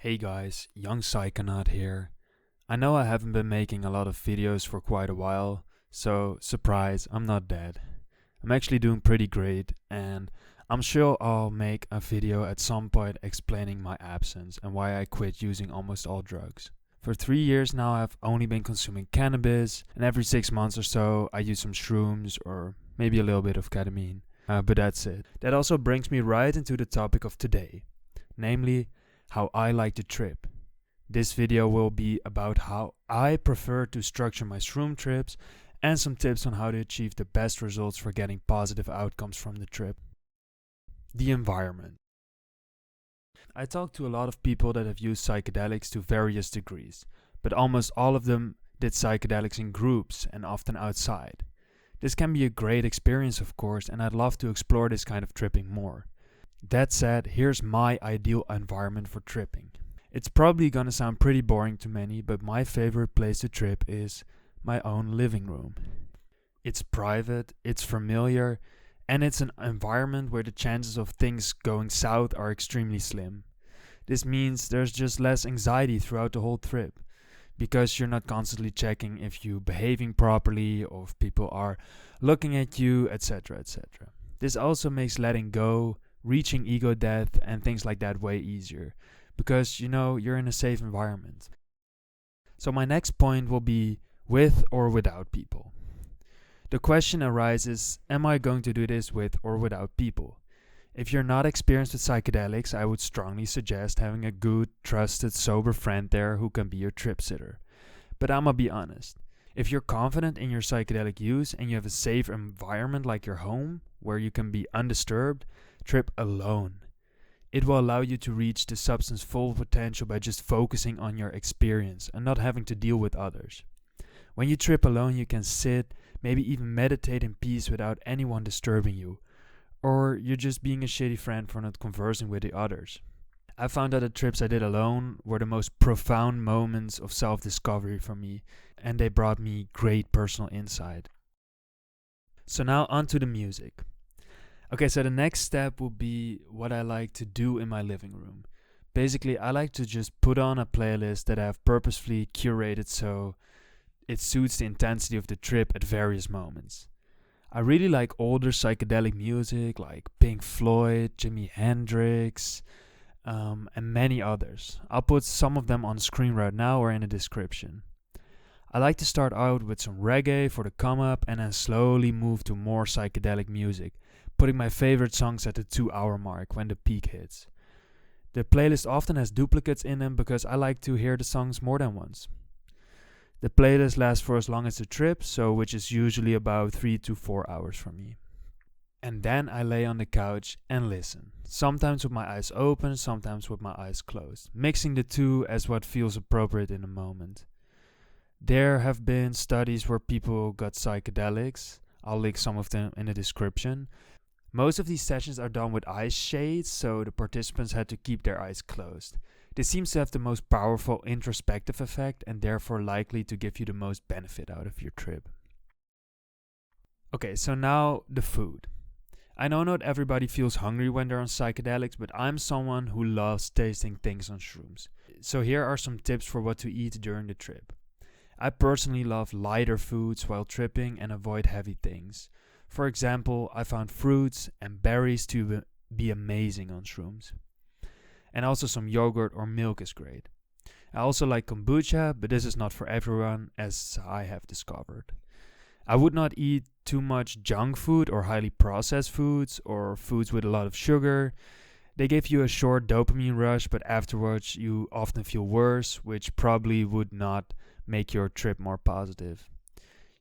Hey guys, young Psychonaut here. I know I haven't been making a lot of videos for quite a while, so surprise, I'm not dead. I'm actually doing pretty great, and I'm sure I'll make a video at some point explaining my absence and why I quit using almost all drugs. For 3 years now, I've only been consuming cannabis, and every 6 months or so, I use some shrooms or maybe a little bit of ketamine. But that's it. That also brings me right into the topic of today, namely how I like to trip. This video will be about how I prefer to structure my shroom trips and some tips on how to achieve the best results for getting positive outcomes from the trip. The environment. I talked to a lot of people that have used psychedelics to various degrees, but almost all of them did psychedelics in groups and often outside. This can be a great experience, of course, and I'd love to explore this kind of tripping more. That said, here's my ideal environment for tripping. It's probably gonna sound pretty boring to many, but my favorite place to trip is my own living room. It's private, it's familiar, and it's an environment where the chances of things going south are extremely slim. This means there's just less anxiety throughout the whole trip, because you're not constantly checking if you're behaving properly or if people are looking at you, etc. etc. This also makes letting go, reaching ego death, and things like that way easier, because you're in a safe environment. So my next point will be with or without people. The question arises, am I going to do this with or without people? If you're not experienced with psychedelics, I would strongly suggest having a good, trusted, sober friend there who can be your trip sitter. But I'ma be honest, if you're confident in your psychedelic use and you have a safe environment like your home, where you can be undisturbed, trip alone. It will allow you to reach the substance's full potential by just focusing on your experience and not having to deal with others. When you trip alone, you can sit, maybe even meditate in peace without anyone disturbing you, or you're just being a shitty friend for not conversing with the others. I found that the trips I did alone were the most profound moments of self-discovery for me, and they brought me great personal insight. So now onto the music. Okay, so the next step will be what I like to do in my living room. Basically, I like to just put on a playlist that I have purposefully curated so it suits the intensity of the trip at various moments. I really like older psychedelic music like Pink Floyd, Jimi Hendrix, and many others. I'll put some of them on screen right now or in the description. I like to start out with some reggae for the come up and then slowly move to more psychedelic music, putting my favorite songs at the 2 hour mark when the peak hits. The playlist often has duplicates in them because I like to hear the songs more than once. The playlist lasts for as long as the trip, which is usually about 3 to 4 hours for me. And then I lay on the couch and listen, sometimes with my eyes open, sometimes with my eyes closed, mixing the two as what feels appropriate in the moment. There have been studies where people got psychedelics. I'll link some of them in the description. Most of these sessions are done with eye shades, so the participants had to keep their eyes closed. This seems to have the most powerful introspective effect and therefore likely to give you the most benefit out of your trip. Okay, so now the food. I know not everybody feels hungry when they're on psychedelics, but I'm someone who loves tasting things on shrooms. So here are some tips for what to eat during the trip. I personally love lighter foods while tripping and avoid heavy things. For example, I found fruits and berries to be amazing on shrooms. And also some yogurt or milk is great. I also like kombucha, but this is not for everyone, as I have discovered. I would not eat too much junk food or highly processed foods or foods with a lot of sugar. They give you a short dopamine rush, but afterwards you often feel worse, which probably would not make your trip more positive.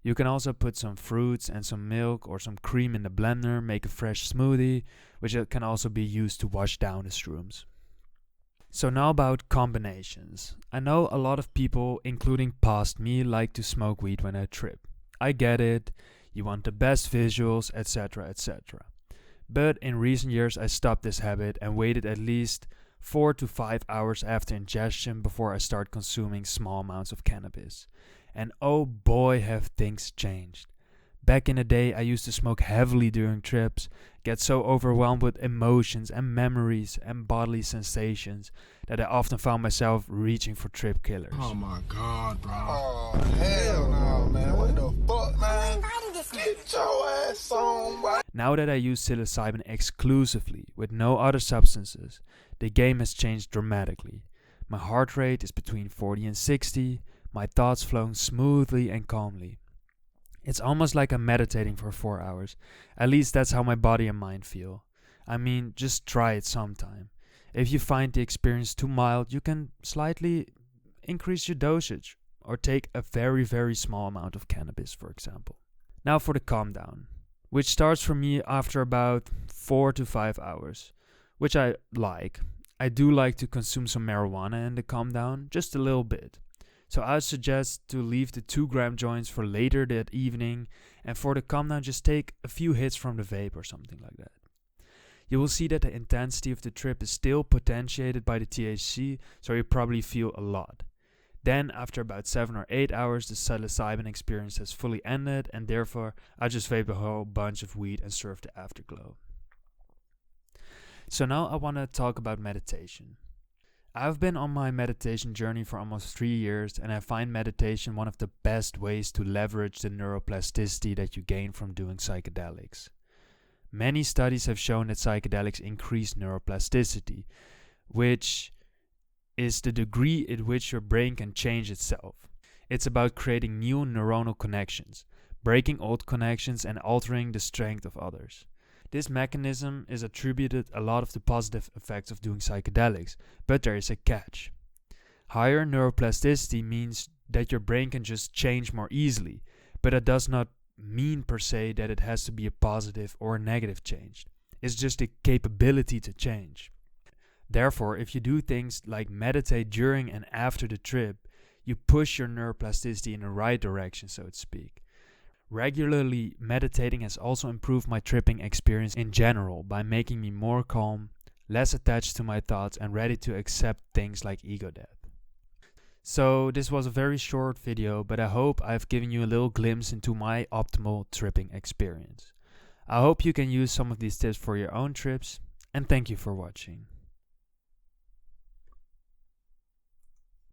You can also put some fruits and some milk or some cream in the blender, make a fresh smoothie, which can also be used to wash down the shrooms. So now about combinations. I know a lot of people, including past me, like to smoke weed when I trip. I get it, you want the best visuals, etc. etc. But in recent years I stopped this habit and waited at least 4 to 5 hours after ingestion before I start consuming small amounts of cannabis. And oh boy have things changed. Back in the day I used to smoke heavily during trips, get so overwhelmed with emotions and memories and bodily sensations that I often found myself reaching for trip killers. Oh my god, bro. Oh, hell no, man. What the fuck, man? Get your ass on, bro. Now that I use psilocybin exclusively with no other substances, the game has changed dramatically. My heart rate is between 40 and 60, my thoughts flowing smoothly and calmly. It's almost like I'm meditating for 4 hours. At least that's how my body and mind feel. I mean, just try it sometime. If you find the experience too mild, you can slightly increase your dosage or take a very, very small amount of cannabis, for example. Now for the calm down, which starts for me after about 4 to 5 hours, which I like. I do like to consume some marijuana in the calm down, just a little bit. So I suggest to leave the 2-gram joints for later that evening, and for the calm down just take a few hits from the vape or something like that. You will see that the intensity of the trip is still potentiated by the THC, so you probably feel a lot. Then after about 7 or 8 hours the psilocybin experience has fully ended, and therefore I just vape a whole bunch of weed and surf the afterglow. So now I want to talk about meditation. I've been on my meditation journey for almost 3 years, and I find meditation one of the best ways to leverage the neuroplasticity that you gain from doing psychedelics. Many studies have shown that psychedelics increase neuroplasticity, which is the degree at which your brain can change itself. It's about creating new neuronal connections, breaking old connections and altering the strength of others. This mechanism is attributed a lot of the positive effects of doing psychedelics, but there is a catch. Higher neuroplasticity means that your brain can just change more easily, but it does not mean per se that it has to be a positive or a negative change. It's just the capability to change. Therefore, if you do things like meditate during and after the trip, you push your neuroplasticity in the right direction, so to speak. Regularly meditating has also improved my tripping experience in general by making me more calm, less attached to my thoughts, and ready to accept things like ego death. So this was a very short video, but I hope I've given you a little glimpse into my optimal tripping experience. I hope you can use some of these tips for your own trips, and thank you for watching.